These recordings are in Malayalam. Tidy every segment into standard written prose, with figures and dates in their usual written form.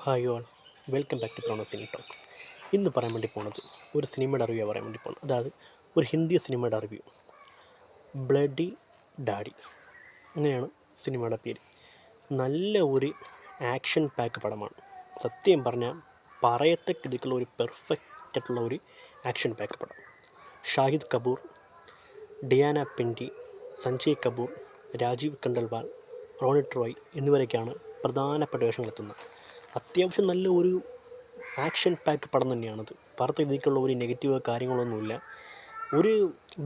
Hi all, welcome back to Prano cine talks. ഇന്ന് പറയാൻ വേണ്ടി പോകുന്നത് ഒരു സിനിമയുടെ റിവ്യൂ പറയാൻ വേണ്ടി പോകുന്നത്. അതായത് ഒരു ഹിന്ദി സിനിമയുടെ റിവ്യൂ. ബ്ലഡി ഡാഡി അങ്ങനെയാണ് സിനിമയുടെ പേര്. നല്ല ഒരു ആക്ഷൻ പാക്ക് പടമാണ്. സത്യം പറഞ്ഞാൽ പറയത്തക്ക ഇതിക്കുള്ള ഒരു പെർഫെക്റ്റ് ആയിട്ടുള്ള ഒരു ആക്ഷൻ പാക്ക് പടം. ഷാഹിദ് കപൂർ, ഡിയാന പെൻറ്റി, സഞ്ജയ് കപൂർ, രാജീവ് കണ്ടൽവാൾ, റോണിറ്റ് റോയ് എന്നിവരൊക്കെയാണ് പ്രധാനപ്പെട്ട വേഷങ്ങളെത്തുന്നത്. അത്യാവശ്യം നല്ല ഒരു ആക്ഷൻ പാക്ക് പടം തന്നെയാണത്. പുറത്ത് ഇതിലേക്കുള്ള ഒരു നെഗറ്റീവ് കാര്യങ്ങളൊന്നുമില്ല. ഒരു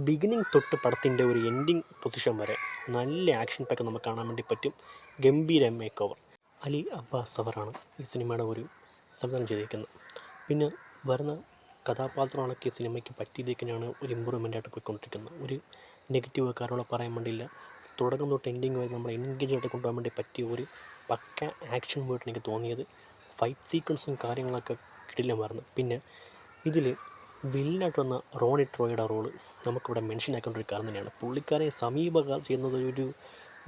ബിഗിനിങ് തൊട്ട് പടത്തിൻ്റെ ഒരു എൻഡിങ് പൊസിഷൻ വരെ നല്ല ആക്ഷൻ പാക്ക് നമുക്ക് കാണാൻ വേണ്ടി പറ്റും. ഗംഭീര മേക്ക് ഓവർ. അലി അബ്ബാസ് സവറാണ് ഈ സിനിമയുടെ ഒരു സംവിധാനം ചെയ്തിരിക്കുന്നത്. പിന്നെ വരുന്ന കഥാപാത്രങ്ങളൊക്കെ ഈ സിനിമയ്ക്ക് പറ്റിയതേക്കാണ് ഒരു ഇമ്പ്രൂവ്മെൻ്റായിട്ട് പോയിക്കൊണ്ടിരിക്കുന്നത്. ഒരു നെഗറ്റീവ് കാര്യങ്ങൾ പറയാൻ വേണ്ടിയില്ല. തുടക്കം തൊട്ട് എൻഡിങ് വരെ നമ്മൾ എൻഗേജ് ആയിട്ട് കൊണ്ടുപോകാൻ വേണ്ടി പറ്റിയ ഒരു പക്ക ആക്ഷൻ പോയിട്ട് എനിക്ക് തോന്നിയത്. ഫൈറ്റ് സീക്വൻസും കാര്യങ്ങളൊക്കെ കിടിലമായിരുന്നു. പിന്നെ ഇതിൽ വില്ലനായിട്ട് വന്ന റോണിറ്റ് റോയുടെ റോള് നമുക്കിവിടെ മെൻഷൻ ആക്കേണ്ട ഒരു കാര്യം തന്നെയാണ്. പുള്ളിക്കാരെ സമീപകാലം ചെയ്യുന്നത് ഒരു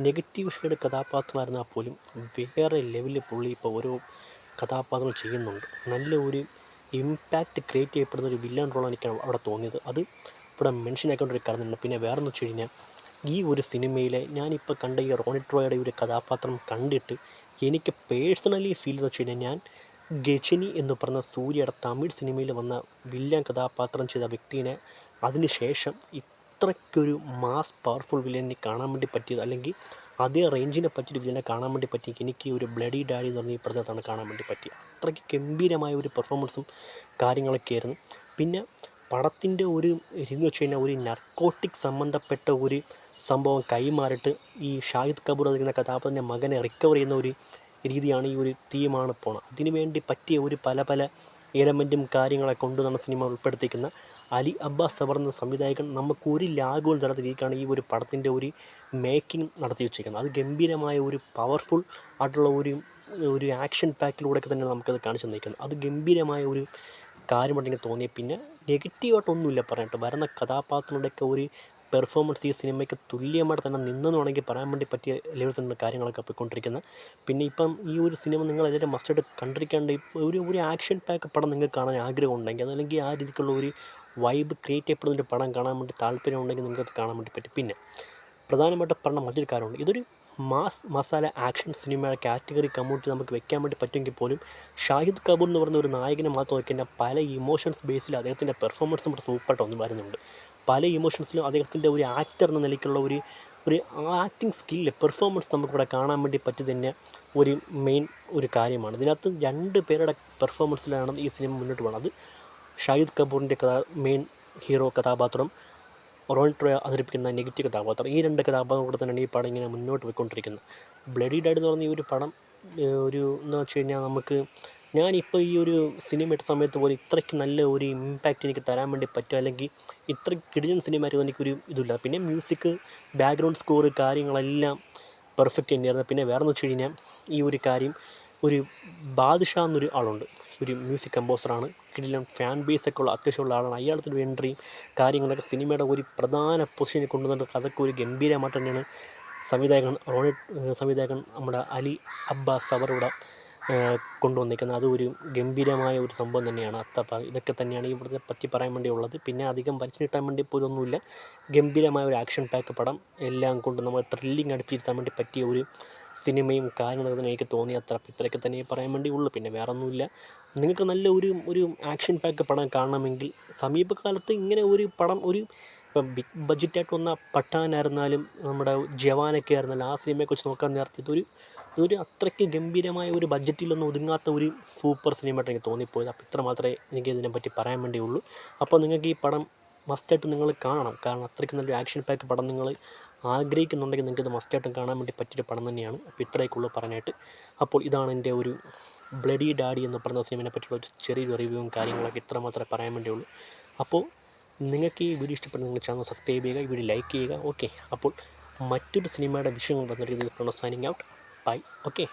നെഗറ്റീവ് ഷെയ്ഡ് കഥാപാത്രമായിരുന്നാൽ പോലും വേറെ ലെവലിൽ പുള്ളി ഇപ്പോൾ ഓരോ കഥാപാത്രങ്ങൾ ചെയ്യുന്നുണ്ട്. നല്ല ഒരു ഇമ്പാക്റ്റ് ക്രിയേറ്റ് ചെയ്യപ്പെടുന്ന ഒരു വില്ലൻ റോളാണ് എനിക്ക് അവിടെ തോന്നിയത്. അത് ഇവിടെ മെൻഷൻ ആക്കേണ്ട ഒരു കാര്യം തന്നെയാണ്. പിന്നെ വേറെ എന്ന് വെച്ച് കഴിഞ്ഞാൽ ഈ ഒരു സിനിമയിലെ ഞാനിപ്പോൾ കണ്ട ഈ റോണിറ്റ് റോയുടെ ഒരു കഥാപാത്രം കണ്ടിട്ട് എനിക്ക് പേഴ്സണലി ഫീൽ എന്ന് വെച്ച് കഴിഞ്ഞാൽ, ഞാൻ ഗജനി എന്ന് പറഞ്ഞ സൂര്യയുടെ തമിഴ് സിനിമയിൽ വന്ന വില്ലൻ കഥാപാത്രം ചെയ്ത വ്യക്തിനെ അതിന് ശേഷം ഇത്രയ്ക്കൊരു മാസ് പവർഫുൾ വില്ലനെ കാണാൻ വേണ്ടി പറ്റിയത്, അല്ലെങ്കിൽ അതേ റേഞ്ചിനെ പറ്റിയൊരു വില്ലനെ കാണാൻ വേണ്ടി പറ്റി എനിക്ക് ഒരു ബ്ലഡി ഡാഡി എന്ന് പറഞ്ഞ ഈ പടത്താണ് കാണാൻ വേണ്ടി പറ്റിയത്. അത്രയ്ക്ക് ഗംഭീരമായ ഒരു പെർഫോമൻസും കാര്യങ്ങളൊക്കെ ആയിരുന്നു. പിന്നെ പടത്തിൻ്റെ ഒരു രീതി വെച്ച് കഴിഞ്ഞാൽ ഒരു നർക്കോട്ടിക് സംബന്ധപ്പെട്ട ഒരു സംഭവം കൈമാറിയിട്ട് ഈ ഷാഹിദ് കപൂർ എന്ന കഥാപാത്രത്തിൻ്റെ മകനെ റിക്കവർ ചെയ്യുന്ന ഒരു രീതിയാണ് ഈ ഒരു തീമാണ് പോണത്. അതിനു വേണ്ടി പറ്റിയ ഒരു പല എലമെൻറ്റും കാര്യങ്ങളെ കൊണ്ടുവന്ന സിനിമ ഉൾപ്പെടുത്തിക്കുന്ന അലി അബ്ബാസ് സവർ എന്ന സംവിധായകൻ നമുക്കൊരു ലാഘവും തരാത്ത രീതിക്കാണ് ഈ ഒരു പടത്തിൻ്റെ ഒരു മേക്കിംഗ് നടത്തി വെച്ചിരിക്കുന്നത്. അത് ഗംഭീരമായ ഒരു പവർഫുൾ ആയിട്ടുള്ള ഒരു ആക്ഷൻ പാക്കിലൂടെയൊക്കെ തന്നെ നമുക്കത് കാണിച്ചു തന്നിരിക്കുന്നത്. അത് ഗംഭീരമായ ഒരു കാര്യമായിട്ട് എനിക്ക് തോന്നി. പിന്നെ നെഗറ്റീവായിട്ടൊന്നുമില്ല പറയാനായിട്ട്. വരുന്ന കഥാപാത്രങ്ങളുടെയൊക്കെ ഒരു പെർഫോമൻസ് ഈ സിനിമയ്ക്ക് തുല്യമായിട്ട് തന്നെ നിന്നെന്ന് വേണമെങ്കിൽ പറയാൻ വേണ്ടി പറ്റിയ ലെവലിൽ തന്നെ കാര്യങ്ങളൊക്കെ പോയിക്കൊണ്ടിരിക്കുന്നത്. പിന്നെ ഇപ്പം ഈ ഒരു സിനിമ നിങ്ങളെല്ലാവരും മസ്റ്റായിട്ട് കണ്ടിരിക്കേണ്ട ഒരു ആക്ഷൻ പാക്ക് പടം നിങ്ങൾക്ക് കാണാൻ ആഗ്രഹം ഉണ്ടെങ്കിൽ, അതല്ലെങ്കിൽ ആ രീതിക്കുള്ള ഒരു വൈബ് ക്രിയേറ്റ് ചെയ്യപ്പെടുന്നൊരു പടം കാണാൻ വേണ്ടി താല്പര്യം ഉണ്ടെങ്കിൽ നിങ്ങൾക്ക് കാണാൻ വേണ്ടി പറ്റും. പിന്നെ പ്രധാനമായിട്ട് പറഞ്ഞ മറ്റൊരു കാര്യമുണ്ട്. ഇതൊരു മാസ് മസാല ആക്ഷൻ സിനിമയുടെ കാറ്റഗറി കമ്മ്യൂണിറ്റി നമുക്ക് വെക്കാൻ വേണ്ടി പറ്റുമെങ്കിൽ പോലും ഷാഹിദ് കപൂർ എന്ന് പറയുന്ന ഒരു നായകനെ മാത്രം നോക്കിയാൽ പല ഇമോഷൻസ് ബേസിൽ അദ്ദേഹത്തിൻ്റെ പെർഫോമൻസും ഇവിടെ സൂപ്പറായിട്ട് ഒന്നും വരുന്നുണ്ട്. പല ഇമോഷൻസിലും അദ്ദേഹത്തിൻ്റെ ഒരു ആക്ടർ എന്ന നിലയ്ക്കുള്ള ഒരു ആക്ടിങ് സ്കില്ല്, പെർഫോമൻസ് നമുക്കിവിടെ കാണാൻ വേണ്ടി പറ്റി തന്നെ ഒരു മെയിൻ ഒരു കാര്യമാണ്. ഇതിനകത്ത് രണ്ട് പേരുടെ പെർഫോമൻസിലാണ് ഈ സിനിമ മുന്നോട്ട് പോകുന്നത്. അത് ഷാഹിദ് കപൂറിൻ്റെ മെയിൻ ഹീറോ കഥാപാത്രം, റോണിറ്റ് റോയ് അവതരിപ്പിക്കുന്ന നെഗറ്റീവ് കഥാപാത്രം. ഈ രണ്ട് കഥാപാത്രം കൂടെ തന്നെയാണ് ഈ പടം ഇങ്ങനെ മുന്നോട്ട് പോയിക്കൊണ്ടിരിക്കുന്നത്. ബ്ലഡി ഡാഡി എന്ന് പറഞ്ഞ ഈ ഒരു പടം എന്ന് വെച്ച് കഴിഞ്ഞാൽ നമുക്ക്, ഞാനിപ്പോൾ ഈ ഒരു സിനിമ ഇട്ട സമയത്ത് പോലെ ഇത്രയ്ക്ക് നല്ല ഒരു ഇമ്പാക്റ്റ് എനിക്ക് തരാൻ വേണ്ടി പറ്റും, അല്ലെങ്കിൽ ഇത്ര കിടിലൻ സിനിമയായിരുന്നു എനിക്കൊരു ഇതില്ല. പിന്നെ മ്യൂസിക്, ബാക്ക്ഗ്രൗണ്ട് സ്കോറ് കാര്യങ്ങളെല്ലാം പെർഫെക്റ്റ് തന്നെയായിരുന്നു. പിന്നെ വേറെ എന്ന് വെച്ച് കഴിഞ്ഞാൽ ഈ ഒരു കാര്യം, ഒരു ബാദ്ഷാ എന്നൊരു ആളുണ്ട്, ഒരു മ്യൂസിക് കമ്പോസറാണ്. കിടിലൻ ഫാൻ ബേസൊക്കെ ഉള്ള അത്യാവശ്യമുള്ള ആളാണ്. അയാളുടെ ഒരു എൻട്രിയും കാര്യങ്ങളൊക്കെ സിനിമയുടെ ഒരു പ്രധാന പൊസിഷനിൽ കൊണ്ടുവന്നിട്ട് അതൊക്കെ ഒരു ഗംഭീരമായിട്ട് തന്നെയാണ് സംവിധായകൻ നമ്മുടെ അലി അബ്ബാസ് സവറിവിടെ കൊണ്ടുവന്നിരിക്കുന്നത്. അതൊരു ഗംഭീരമായ ഒരു സംഭവം തന്നെയാണ്. ഇതൊക്കെ തന്നെയാണ് ഇവിടുത്തെ പറ്റി പറയാൻ വേണ്ടിയുള്ളത്. പിന്നെ അധികം വലിച്ചു നീട്ടാൻ വേണ്ടി പോലും ഒന്നുമില്ല. ഗംഭീരമായ ഒരു ആക്ഷൻ പാക്ക് പടം, എല്ലാം കൊണ്ട് നമ്മൾ ത്രില്ലിങ് അടുപ്പിച്ചിരുത്താൻ വേണ്ടി പറ്റിയ ഒരു സിനിമയും കാര്യങ്ങളൊക്കെ തന്നെ എനിക്ക് തോന്നി. ഇത്രയൊക്കെ തന്നെ പറയാൻ വേണ്ടിയുള്ളൂ. പിന്നെ വേറെ ഒന്നുമില്ല. നിങ്ങൾക്ക് നല്ല ഒരു ആക്ഷൻ പാക്ക് പടം കാണണമെങ്കിൽ സമീപകാലത്ത് ഇങ്ങനെ ഒരു പടം, ഇപ്പം ബിഗ് ബഡ്ജറ്റായിട്ട് വന്ന പഠാനായിരുന്നാലും നമ്മുടെ ജവാനൊക്കെ ആയിരുന്നാലും ആ സിനിമയൊക്കെ വെച്ച് നോക്കാൻ നേരത്തെ ഇതൊരു അത്രയ്ക്ക് ഗംഭീരമായ ഒരു ബഡ്ജറ്റിലൊന്നും ഒതുങ്ങാത്ത ഒരു സൂപ്പർ സിനിമയായിട്ട് എനിക്ക് തോന്നിപ്പോയത്. അപ്പോൾ ഇത്ര മാത്രമേ എനിക്ക് ഇതിനെപ്പറ്റി പറയാൻ വേണ്ടിയുള്ളൂ. അപ്പോൾ നിങ്ങൾക്ക് ഈ പടം മസ്റ്റായിട്ട് നിങ്ങൾ കാണണം. കാരണം അത്രയ്ക്ക് നല്ലൊരു ആക്ഷൻ പാക്ക് പടം നിങ്ങൾ ആഗ്രഹിക്കുന്നുണ്ടെങ്കിൽ നിങ്ങൾക്ക് ഇത് മസ്റ്റായിട്ടും കാണാൻ വേണ്ടി പറ്റിയൊരു പടം തന്നെയാണ്. അപ്പോൾ ഇത്രയൊക്കെയുള്ളൂ പറയാനായിട്ട്. അപ്പോൾ ഇതാണ് എൻ്റെ ഒരു ബ്ലഡി ഡാഡി എന്ന് പറയുന്ന സിനിമയെ പറ്റിയുള്ള ഒരു ചെറിയൊരു റിവ്യൂവും കാര്യങ്ങളൊക്കെ ഇത്ര മാത്രമേ പറയാൻ വേണ്ടിയുള്ളൂ. അപ്പോൾ നിങ്ങൾക്ക് ഈ വീഡിയോ ഇഷ്ടപ്പെടുന്ന നിങ്ങൾ ചാനൽ സബ്സ്ക്രൈബ് ചെയ്യുക, ഈ വീഡിയോ ലൈക്ക് ചെയ്യുക. ഓക്കെ, അപ്പോൾ മറ്റൊരു സിനിമയുടെ വിഷയങ്ങൾ വന്ന രീതിയിൽ സൈനിങ് ഔട്ട്. ബൈ. ഓക്കെ.